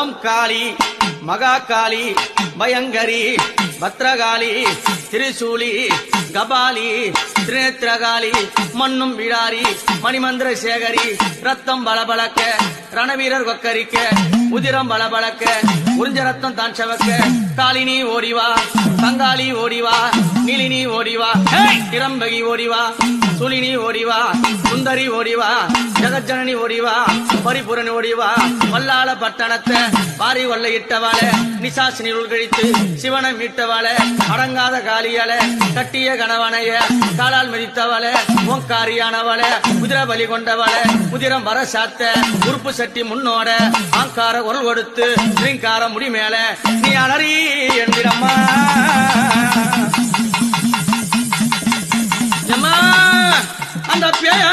ஓம் காளி மகா காளி பயங்கரி பத்ரகாளி திரிசூலி கபாலி திரிநேத்திரகாளி மண்ணும் விடாரி மணிமந்திர சேகரி ரத்தம் பலபலக்க ரணவீரர் கொக்கரிக்க உதிரம் பலபலக்க உறிஞ்ச ரத்தம் தான் சவக்க காளினி ஓடிவா தங்காளி ஓடிவா நீலினி ஓடிவா திரம்பகி ஓடிவா சுலினி ஓடிவா சுந்தரி ஓடிவா ஜெகஜனனி ஓடிவா பரிபுரன் ஓடிவா வல்லாள பட்டணத்தை பாரி கொள்ளையிட்டவாள நிசாசினி உள்கழித்து சிவனை மீட்டவாள அடங்காத காலியால கட்டிய கணவனைய காலால் மிதித்தவாள ஓங்காரியானவாள குதிரை பலி கொண்டவாள குதிரம் வர சாத்த உறுப்பு சட்டி முன்னோட ஆங்கார குரல் கொடுத்து ஸ்ரீங்கார முடி மேல நீ அலறி என்கிறம்மா அந்த பேய